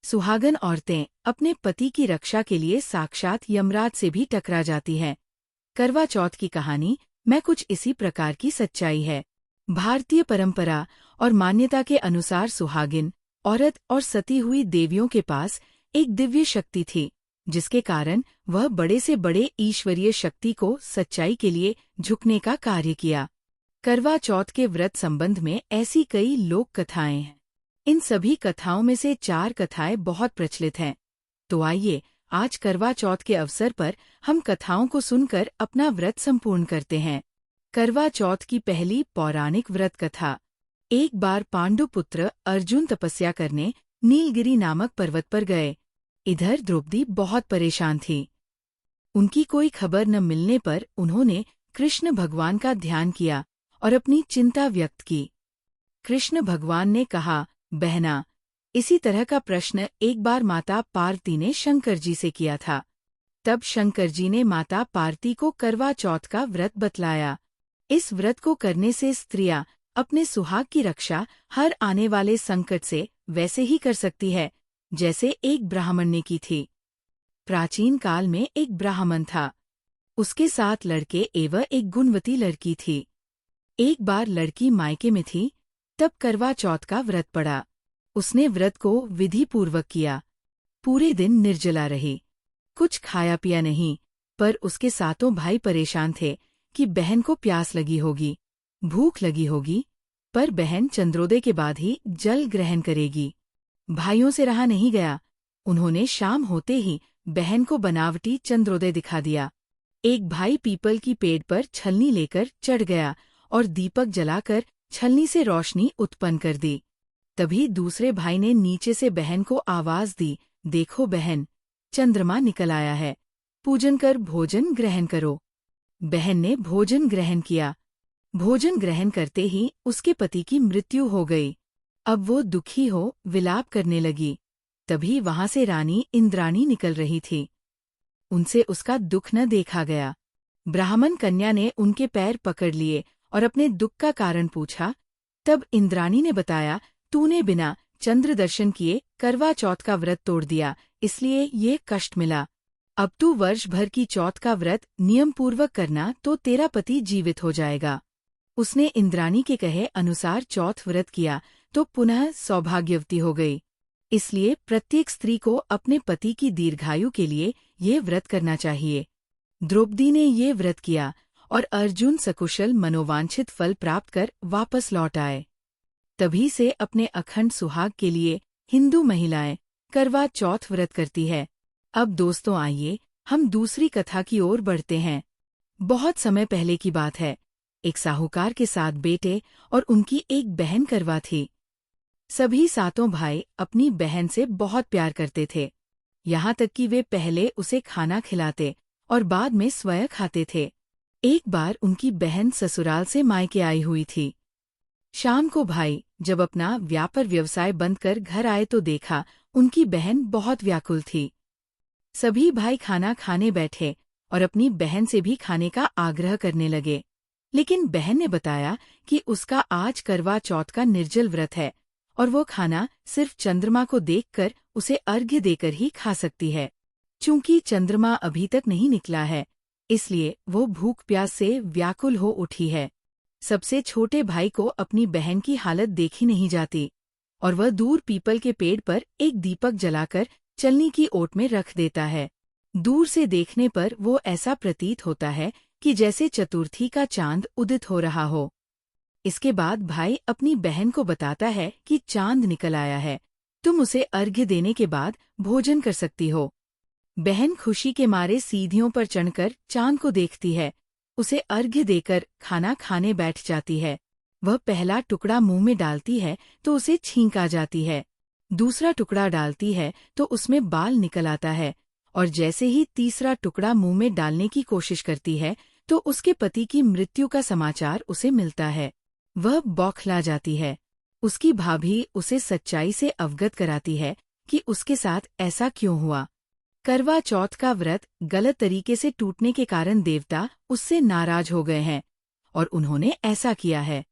सुहागन औरतें अपने पति की रक्षा के लिए साक्षात यमराज से भी टकरा जाती हैं। करवा चौथ की कहानी में कुछ इसी प्रकार की सच्चाई है। भारतीय परंपरा और मान्यता के अनुसार सुहागिन औरत और सती हुई देवियों के पास एक दिव्य शक्ति थी, जिसके कारण वह बड़े से बड़े ईश्वरीय शक्ति को सच्चाई के लिए झुकने का कार्य किया। करवा चौथ के व्रत संबंध में ऐसी कई लोक कथाएं हैं। इन सभी कथाओं में से 4 कथाएं बहुत प्रचलित हैं। तो आइए आज करवा चौथ के अवसर पर हम कथाओं को सुनकर अपना व्रत संपूर्ण करते हैं। करवा चौथ की पहली पौराणिक व्रत कथा। एक बार पांडुपुत्र अर्जुन तपस्या करने नीलगिरी नामक पर्वत पर गए। इधर द्रौपदी बहुत परेशान थी। उनकी कोई खबर न मिलने पर उन्होंने कृष्ण भगवान का ध्यान किया और अपनी चिंता व्यक्त की। कृष्ण भगवान ने कहा, बहना, इसी तरह का प्रश्न एक बार माता पार्वती ने शंकर जी से किया था। तब शंकर जी ने माता पार्वती को करवा चौथ का व्रत बतलाया। इस व्रत को करने से स्त्रियां अपने सुहाग की रक्षा हर आने वाले संकट से वैसे ही कर सकती है जैसे एक ब्राह्मण ने की थी। प्राचीन काल में एक ब्राह्मण था। उसके 7 लड़के एवं एक गुणवती लड़की थी। एक बार लड़की मायके में थी, तब करवा चौथ का व्रत पड़ा। उसने व्रत को विधि पूर्वक किया। पूरे दिन निर्जला रही, कुछ खाया पिया नहीं। पर उसके 7 भाई परेशान थे कि बहन को प्यास लगी होगी, भूख लगी होगी, पर बहन चंद्रोदय के बाद ही जल ग्रहण करेगी। भाइयों से रहा नहीं गया। उन्होंने शाम होते ही बहन को बनावटी चंद्रोदय दिखा दिया। एक भाई पीपल की पेड़ पर छलनी लेकर चढ़ गया और दीपक जलाकर छलनी से रोशनी उत्पन्न कर दी। तभी दूसरे भाई ने नीचे से बहन को आवाज दी, देखो बहन, चंद्रमा निकल आया है, पूजन कर भोजन ग्रहण करो। बहन ने भोजन ग्रहण किया। भोजन ग्रहण करते ही उसके पति की मृत्यु हो गई। अब वो दुखी हो विलाप करने लगी। तभी वहां से रानी इंद्राणी निकल रही थी। उनसे उसका दुख न देखा गया। ब्राह्मण कन्या ने उनके पैर पकड़ लिए और अपने दुख का कारण पूछा। तब इंद्राणी ने बताया, तूने बिना चंद्र दर्शन किए करवा चौथ का व्रत तोड़ दिया, इसलिए ये कष्ट मिला। अब तू वर्ष भर की चौथ का व्रत नियम पूर्वक करना तो तेरा पति जीवित हो जाएगा। उसने इंद्राणी के कहे अनुसार चौथ व्रत किया तो पुनः सौभाग्यवती हो गई। इसलिए प्रत्येक स्त्री को अपने पति की दीर्घायु के लिए ये व्रत करना चाहिए। द्रौपदी ने ये व्रत किया और अर्जुन सकुशल मनोवांछित फल प्राप्त कर वापस लौट आए। तभी से अपने अखंड सुहाग के लिए हिंदू महिलाएं करवा चौथ व्रत करती है। अब दोस्तों आइए हम दूसरी कथा की ओर बढ़ते हैं। बहुत समय पहले की बात है। एक साहूकार के 7 बेटे और उनकी एक बहन करवा थी। सभी 7 भाई अपनी बहन से बहुत प्यार करते थे, यहाँ तक कि वे पहले उसे खाना खिलाते और बाद में स्वयं खाते थे। एक बार उनकी बहन ससुराल से मायके आई हुई थी। शाम को भाई जब अपना व्यापार व्यवसाय बंद कर घर आए तो देखा उनकी बहन बहुत व्याकुल थी। सभी भाई खाना खाने बैठे और अपनी बहन से भी खाने का आग्रह करने लगे, लेकिन बहन ने बताया कि उसका आज करवा चौथ का निर्जल व्रत है और वो खाना सिर्फ चंद्रमा को देखकर उसे अर्घ्य देकर ही खा सकती है। चूंकि चंद्रमा अभी तक नहीं निकला है, इसलिए वो भूख प्यास से व्याकुल हो उठी है। सबसे छोटे भाई को अपनी बहन की हालत देखी नहीं जाती और वह दूर पीपल के पेड़ पर एक दीपक जलाकर चलनी की ओट में रख देता है। दूर से देखने पर वो ऐसा प्रतीत होता है कि जैसे चतुर्थी का चांद उदित हो रहा हो। इसके बाद भाई अपनी बहन को बताता है कि चांद निकल आया है, तुम उसे अर्घ्य देने के बाद भोजन कर सकती हो। बहन खुशी के मारे सीढ़ियों पर चढ़कर चांद को देखती है, उसे अर्घ्य देकर खाना खाने बैठ जाती है। वह पहला टुकड़ा मुंह में डालती है तो उसे छींक आ जाती है, दूसरा टुकड़ा डालती है तो उसमें बाल निकल आता है और जैसे ही तीसरा टुकड़ा मुंह में डालने की कोशिश करती है तो उसके पति की मृत्यु का समाचार उसे मिलता है। वह बौखला जाती है। उसकी भाभी उसे सच्चाई से अवगत कराती है कि उसके साथ ऐसा क्यों हुआ। करवा चौथ का व्रत गलत तरीके से टूटने के कारण देवता उससे नाराज हो गए हैं और उन्होंने ऐसा किया है।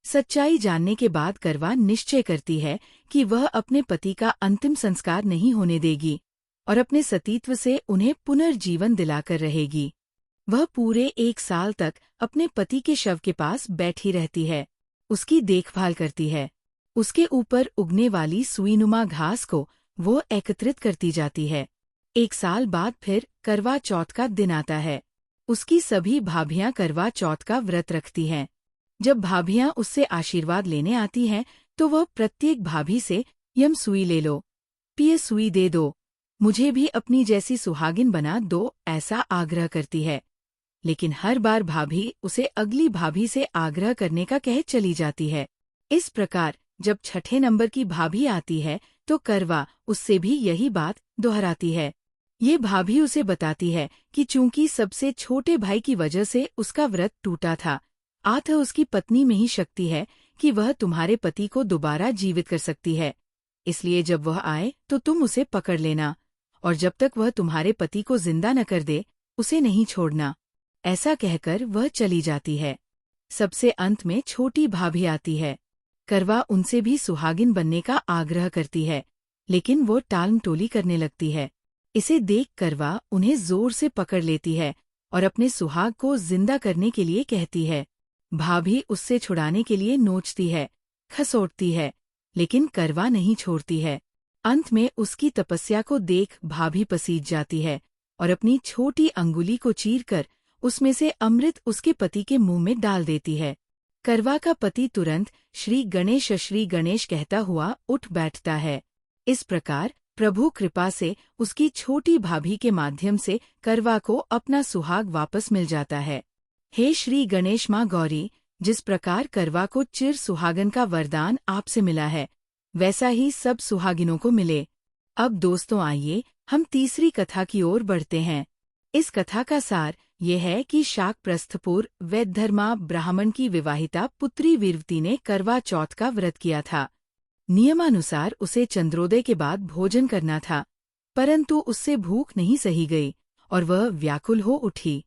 सच्चाई जानने के बाद करवा निश्चय करती है कि वह अपने पति का अंतिम संस्कार नहीं होने देगी और अपने सतीत्व से उन्हें पुनर्जीवन दिलाकर रहेगी। वह पूरे 1 साल तक अपने पति के शव के पास बैठी रहती है, उसकी देखभाल करती है। उसके ऊपर उगने वाली सुईनुमा घास को वो एकत्रित करती जाती है। 1 साल बाद फिर करवा चौथ का दिन आता है। उसकी सभी भाभियां करवा चौथ का व्रत रखती हैं। जब भाभियां उससे आशीर्वाद लेने आती हैं तो वह प्रत्येक भाभी से यम सुई ले लो, पिए सुई दे दो, मुझे भी अपनी जैसी सुहागिन बना दो, ऐसा आग्रह करती है। लेकिन हर बार भाभी उसे अगली भाभी से आग्रह करने का कह चली जाती है। इस प्रकार जब 6ठे नंबर की भाभी आती है तो करवा उससे भी यही बात दोहराती है। ये भाभी उसे बताती है कि चूंकि सबसे छोटे भाई की वजह से उसका व्रत टूटा था, अतः उसकी पत्नी में ही शक्ति है कि वह तुम्हारे पति को दोबारा जीवित कर सकती है। इसलिए जब वह आए तो तुम उसे पकड़ लेना और जब तक वह तुम्हारे पति को जिंदा न कर दे उसे नहीं छोड़ना। ऐसा कहकर वह चली जाती है। सबसे अंत में छोटी भाभी आती है। करवा उनसे भी सुहागिन बनने का आग्रह करती है, लेकिन वो टालमटोली करने लगती है। इसे देख करवा उन्हें जोर से पकड़ लेती है और अपने सुहाग को जिंदा करने के लिए कहती है। भाभी उससे छुड़ाने के लिए नोचती है, खसोटती है, लेकिन करवा नहीं छोड़ती है। अंत में उसकी तपस्या को देख भाभी पसीज जाती है और अपनी छोटी अंगुली को चीरकर उसमें से अमृत उसके पति के मुंह में डाल देती है। करवा का पति तुरंत श्री गणेश कहता हुआ उठ बैठता है। इस प्रकार प्रभु कृपा से उसकी छोटी भाभी के माध्यम से करवा को अपना सुहाग वापस मिल जाता है। हे श्री गणेश माँ गौरी, जिस प्रकार करवा को चिर सुहागन का वरदान आपसे मिला है, वैसा ही सब सुहागिनों को मिले। अब दोस्तों आइए हम तीसरी कथा की ओर बढ़ते हैं। इस कथा का सार ये है कि शाकप्रस्थपुर वैधर्मा ब्राह्मण की विवाहिता पुत्री वीरवती ने करवा चौथ का व्रत किया था। नियमानुसार उसे चंद्रोदय के बाद भोजन करना था, परंतु उससे भूख नहीं सही गई और वह व्याकुल हो उठी।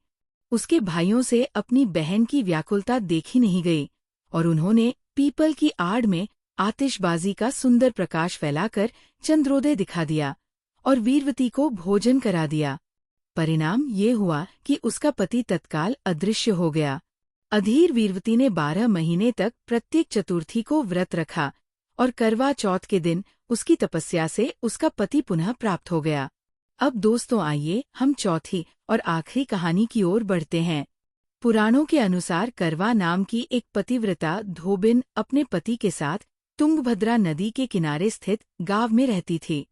उसके भाइयों से अपनी बहन की व्याकुलता देखी नहीं गई और उन्होंने पीपल की आड़ में आतिशबाजी का सुंदर प्रकाश फैलाकर चंद्रोदय दिखा दिया और वीरवती को भोजन करा दिया। परिणाम ये हुआ कि उसका पति तत्काल अदृश्य हो गया। अधीर वीरवती ने 12 महीने तक प्रत्येक चतुर्थी को व्रत रखा और करवा चौथ के दिन उसकी तपस्या से उसका पति पुनः प्राप्त हो गया। अब दोस्तों आइए हम चौथी और आखिरी कहानी की ओर बढ़ते हैं। पुराणों के अनुसार करवा नाम की एक पतिव्रता धोबिन अपने पति के साथ तुंगभद्रा नदी के किनारे स्थित गांव में रहती थी।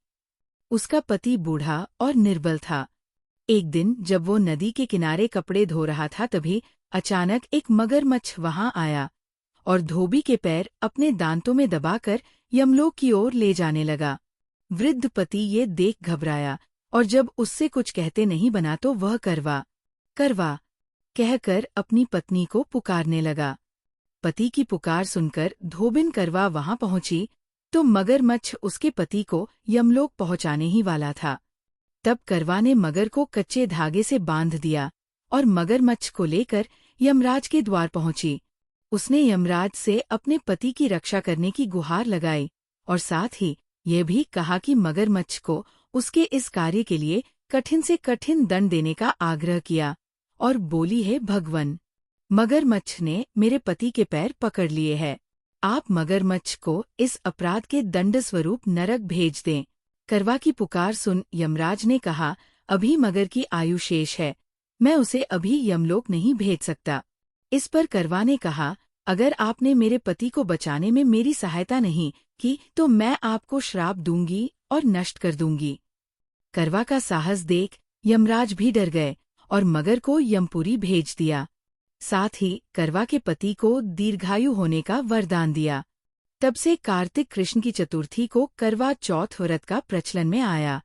उसका पति बूढ़ा और निर्बल था। एक दिन जब वो नदी के किनारे कपड़े धो रहा था तभी अचानक एक मगरमच्छ वहां आया और धोबी के पैर अपने दांतों में दबाकर यमलोक की ओर ले जाने लगा। वृद्ध पति ये देख घबराया और जब उससे कुछ कहते नहीं बना तो वह करवा करवा कहकर अपनी पत्नी को पुकारने लगा। पति की पुकार सुनकर धोबिन करवा वहां पहुंची तो मगरमच्छ उसके पति को यमलोक पहुंचाने ही वाला था। तब करवा ने मगर को कच्चे धागे से बांध दिया और मगरमच्छ को लेकर यमराज के द्वार पहुंची। उसने यमराज से अपने पति की रक्षा करने की गुहार लगाई और साथ ही यह भी कहा कि मगरमच्छ को उसके इस कार्य के लिए कठिन से कठिन दंड देने का आग्रह किया और बोली है, भगवन, मगरमच्छ ने मेरे पति के पैर पकड़ लिए हैं। आप मगरमच्छ को इस अपराध के दंड स्वरूप नरक भेज दें। करवा की पुकार सुन यमराज ने कहा, अभी मगर की आयु शेष है, मैं उसे अभी यमलोक नहीं भेज सकता। इस पर करवा ने कहा, अगर आपने मेरे पति को बचाने में मेरी सहायता नहीं की तो मैं आपको श्राप दूंगी और नष्ट कर दूंगी। करवा का साहस देख यमराज भी डर गए और मगर को यमपुरी भेज दिया। साथ ही करवा के पति को दीर्घायु होने का वरदान दिया। तब से कार्तिक कृष्ण की चतुर्थी को करवा चौथ व्रत का प्रचलन में आया,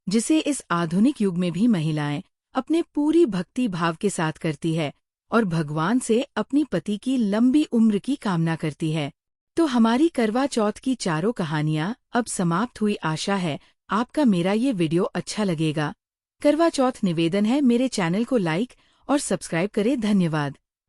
जिसे इस आधुनिक युग में भी महिलाएं अपने पूरी भक्ति भाव के साथ करती है और भगवान से अपनी पति की लंबी उम्र की कामना करती है। तो हमारी करवा चौथ की चारों कहानियां अब समाप्त हुई। आशा है आपका मेरा ये वीडियो अच्छा लगेगा। करवा चौथ निवेदन है, मेरे चैनल को लाइक और सब्सक्राइब करें। धन्यवाद।